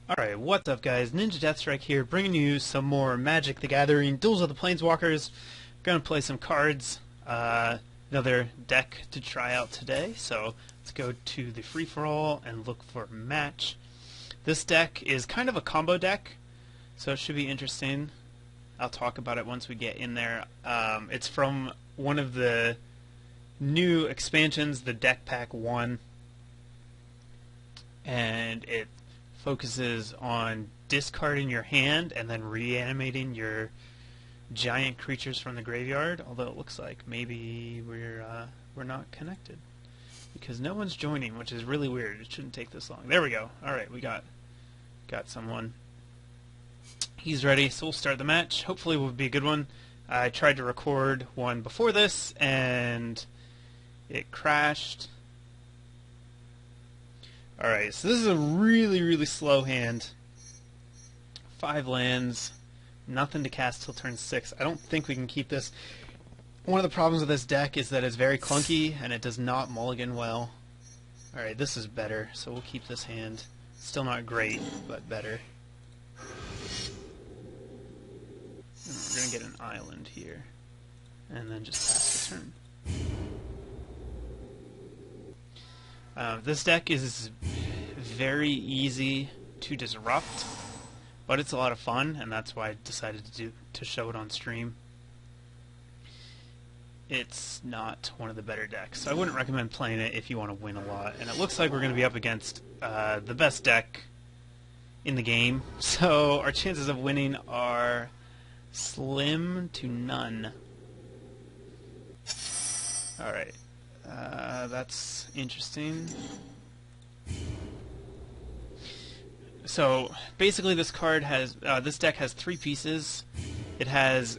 Alright, what's up guys? NinjaDeathStrike here, bringing you some more Magic the Gathering Duels of the Planeswalkers. Gonna play some cards, another deck to try out today, so let's go to the free-for-all and look for match. This deck is kind of a combo deck, so it should be interesting. I'll talk about it once we get in there. It's from one of the new expansions, the Deck Pack 1, and it focuses on discarding your hand and then reanimating your giant creatures from the graveyard, although it looks like maybe we're not connected because no one's joining, which is really weird. It shouldn't take this long. There we go. Alright, we got someone. He's ready, so we'll start the match. Hopefully it will be a good one. I tried to record one before this and it crashed. Alright, so this is a really slow hand. 5 lands, nothing to cast till turn 6. I don't think we can keep this. One of the problems with this deck is that it's very clunky and it does not mulligan well. Alright, this is better, so we'll keep this hand. Still not great, but better. And we're going to get an island here. And then just pass the turn. This deck is very easy to disrupt, but it's a lot of fun, and that's why I decided to show it on stream. It's not one of the better decks, so I wouldn't recommend playing it if you want to win a lot. And it looks like we're going to be up against the best deck in the game, so our chances of winning are slim to none. Alright. That's interesting. So basically, this deck has 3 pieces. It has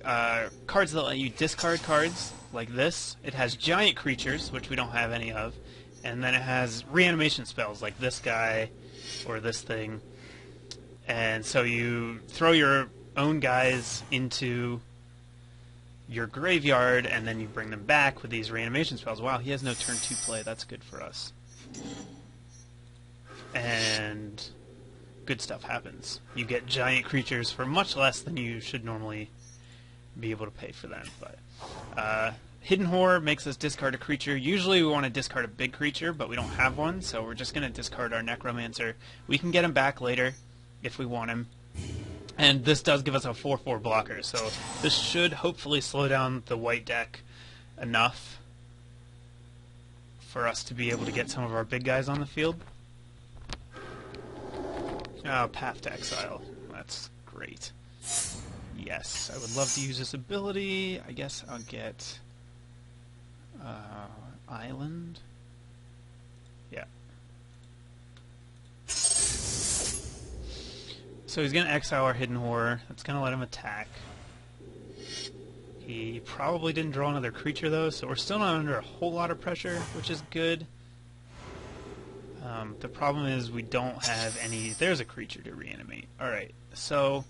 cards that let you discard cards, like this. It has giant creatures, which we don't have any of, and then it has reanimation spells, like this guy or this thing. And so you throw your own guys into your graveyard, and then you bring them back with these reanimation spells. Wow, he has no turn 2 play. That's good for us. And good stuff happens. You get giant creatures for much less than you should normally be able to pay for them. But Hidden Horror makes us discard a creature. Usually we want to discard a big creature, but we don't have one, so we're just going to discard our Necromancer. We can get him back later if we want him. And this does give us a 4/4 blocker, so this should hopefully slow down the white deck enough for us to be able to get some of our big guys on the field. Oh, Path to Exile. That's great. Yes, I would love to use this ability. I guess I'll get Island. Yeah. So he's going to exile our Hidden Horror. That's going to let him attack. He probably didn't draw another creature, though, so we're still not under a whole lot of pressure, which is good. The problem is we don't have any... There's a creature to reanimate. Alright, so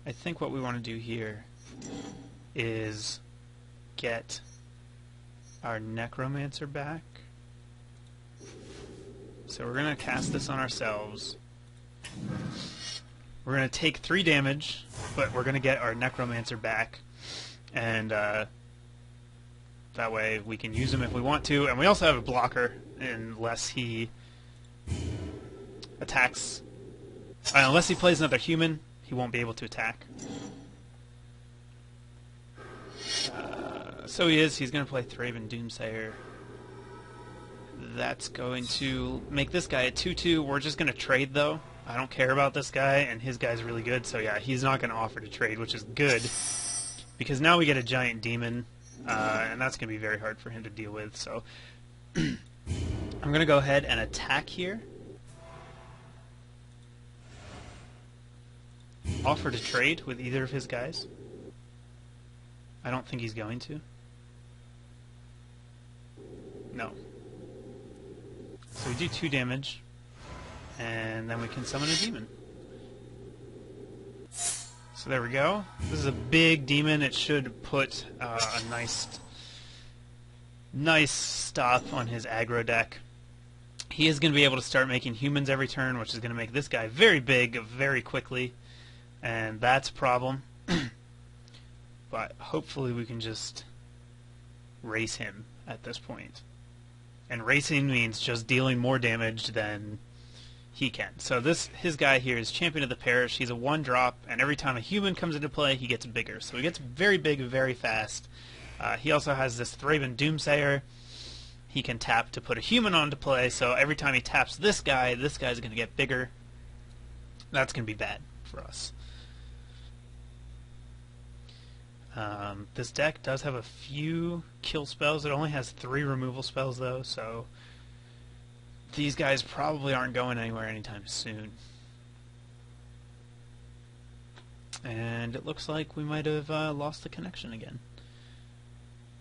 I think what we want to do here is get our Necromancer back. So we're going to cast this on ourselves. We're going to take 3 damage, but we're going to get our Necromancer back, and that way we can use him if we want to, and we also have a blocker unless he attacks. Unless he plays another human, he won't be able to attack. So he's going to play Thraben Doomsayer. That's going to make this guy a 2/2. We're just going to trade, though. I don't care about this guy, and his guy's really good, so yeah, he's not going to offer to trade, which is good, because now we get a giant demon, and that's going to be very hard for him to deal with, so I'm going to go ahead and attack here. Offer to trade with either of his guys. I don't think he's going to. No. So we do 2 damage. And then we can summon a demon. So there we go. This is a big demon. It should put a nice stop on his aggro deck. he is going to be able to start making humans every turn, which is going to make this guy very big very quickly, and that's a problem. But hopefully we can just race him at this point. And racing means just dealing more damage than he can. So his guy here is Champion of the Parish. He's a 1-drop, and every time a human comes into play, he gets bigger. So he gets very big very fast. He also has this Thraben Doomsayer. He can tap to put a human onto play, so every time he taps this guy's going to get bigger. That's going to be bad for us. This deck does have a few kill spells. It only has 3 removal spells, though, so these guys probably aren't going anywhere anytime soon. And it looks like we might have lost the connection again.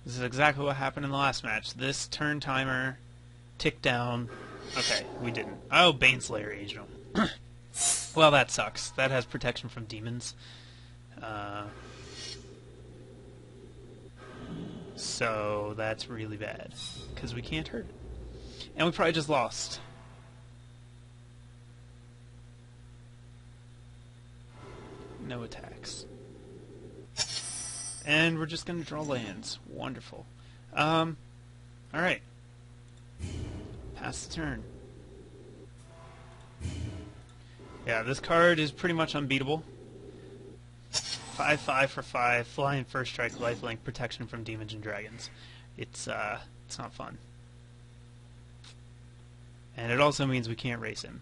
This is exactly what happened in the last match. This turn timer ticked down. Okay, we didn't. Oh, Baneslayer aged him. Well, that sucks. That has protection from demons. So that's really bad, because we can't hurt it. And we probably just lost. No attacks. And we're just going to draw lands. Wonderful. Alright. Pass the turn. Yeah, this card is pretty much unbeatable. 5/5 for 5, flying first strike, lifelink, protection from demons and dragons. It's not fun. And it also means we can't race him.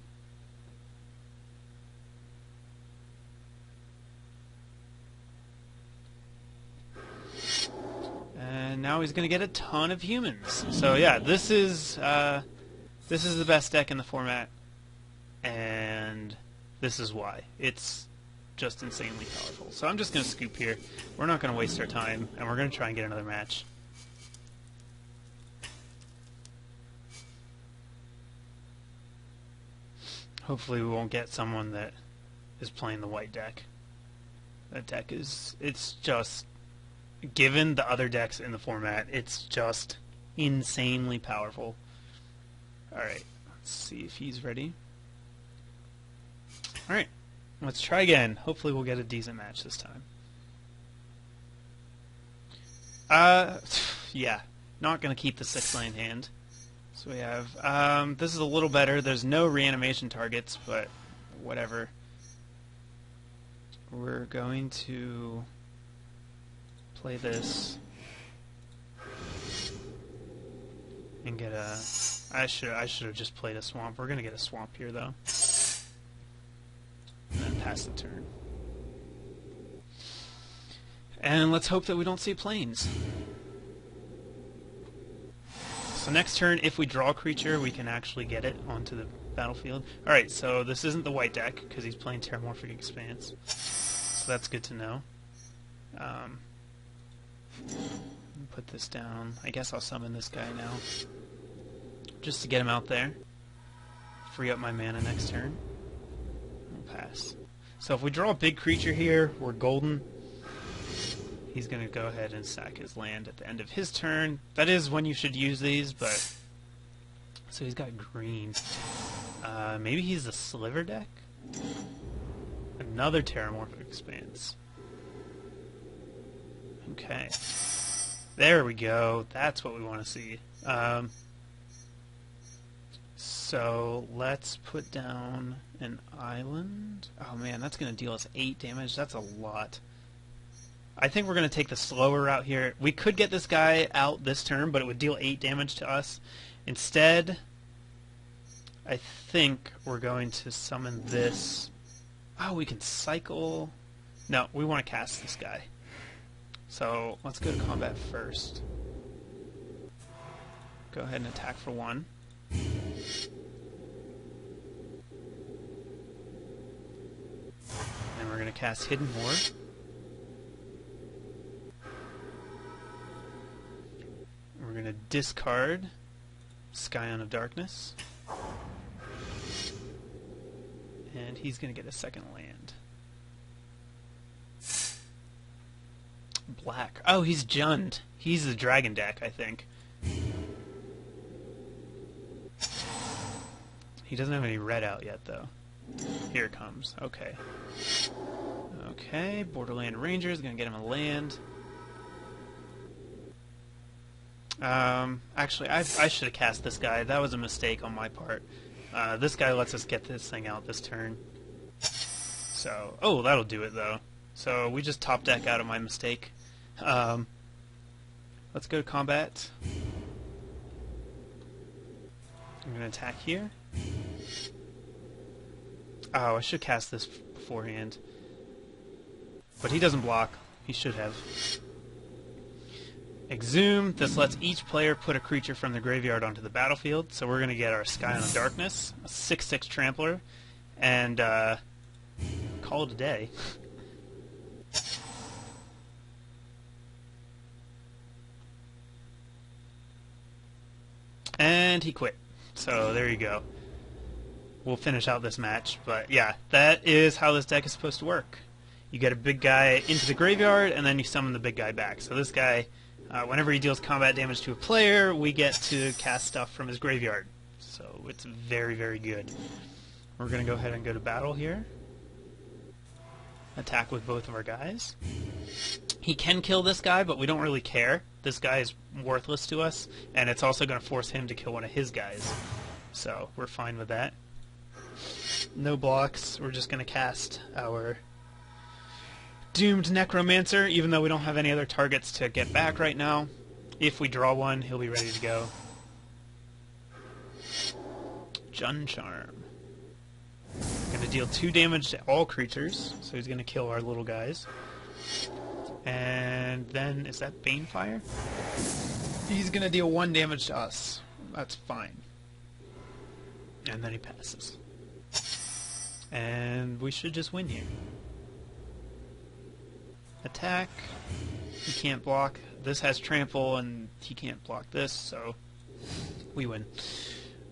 And now he's going to get a ton of humans. So yeah, this is the best deck in the format, and this is why. It's just insanely powerful. So I'm just going to scoop here. We're not going to waste our time, and we're going to try and get another match. Hopefully we won't get someone that is playing the white deck. That deck it's just, given the other decks in the format, it's just insanely powerful. Alright, let's see if he's ready. Alright, let's try again. Hopefully we'll get a decent match this time. Yeah, not going to keep the 6-lane hand. So we have, this is a little better. There's no reanimation targets, but whatever. We're going to play this and get a... I should have just played a swamp. We're going to get a swamp here, though. And then pass the turn. And let's hope that we don't see planes. So next turn, if we draw a creature, we can actually get it onto the battlefield. Alright, so this isn't the white deck, because he's playing Terramorphic Expanse. So that's good to know. Put this down. I guess I'll summon this guy now, just to get him out there. Free up my mana next turn. We'll pass. So if we draw a big creature here, we're golden. He's going to go ahead and sack his land at the end of his turn. That is when you should use these, but... So he's got green. Maybe he's the Sliver deck? Another Terramorphic Expanse. Okay. There we go. That's what we want to see. So let's put down an island. Oh man, that's going to deal us 8 damage. That's a lot. I think we're going to take the slower route here. We could get this guy out this turn, but it would deal 8 damage to us. Instead, I think we're going to summon this. Oh, we can cycle. No, we want to cast this guy. So let's go to combat first. Go ahead and attack for 1. And we're going to cast Hidden Horde. We're going to discard Scion of Darkness. And he's going to get a second land. Black. Oh, he's Jund. He's the dragon deck, I think. He doesn't have any red out yet, though. Here it comes. Okay. Okay, Borderland Ranger's gonna get him a land. Actually, I should have cast this guy. That was a mistake on my part. This guy lets us get this thing out this turn. So, oh, that'll do it, though. So, we just top deck out of my mistake. Let's go to combat. I'm going to attack here. Oh, I should cast this beforehand. But he doesn't block. He should have. Exhume. This lets each player put a creature from the graveyard onto the battlefield. So we're going to get our Scion of Darkness, a 6/6 Trampler, and call it a day. And he quit. So there you go. We'll finish out this match. But yeah, that is how this deck is supposed to work. You get a big guy into the graveyard, and then you summon the big guy back. So this guy, whenever he deals combat damage to a player, we get to cast stuff from his graveyard. So it's very, very good. We're going to go ahead and go to battle here. Attack with both of our guys. He can kill this guy, but we don't really care. This guy is worthless to us, and it's also going to force him to kill one of his guys. So we're fine with that. No blocks. We're just going to cast our Doomed Necromancer, even though we don't have any other targets to get back right now. If we draw one, he'll be ready to go. Jun Charm. Going to deal 2 damage to all creatures, so he's going to kill our little guys. And then, is that Banefire? He's going to deal 1 damage to us. That's fine. And then he passes. And we should just win here. Attack. He can't block. This has trample, and he can't block this, so we win.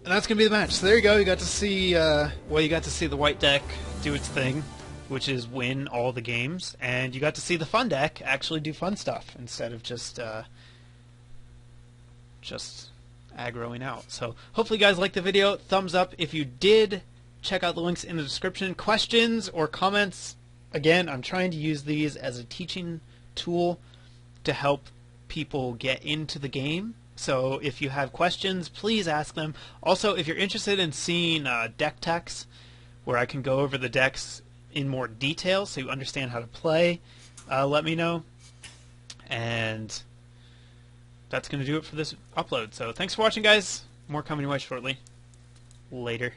And that's going to be the match. So there you go. You got to see, you got to see the white deck do its thing, which is win all the games, and you got to see the fun deck actually do fun stuff instead of just aggroing out. So hopefully you guys liked the video. Thumbs up if you did. Check out the links in the description. Questions or comments, again, I'm trying to use these as a teaching tool to help people get into the game. So if you have questions, please ask them. Also, if you're interested in seeing deck techs, where I can go over the decks in more detail so you understand how to play, let me know. And that's going to do it for this upload. So thanks for watching, guys. More coming your way shortly. Later.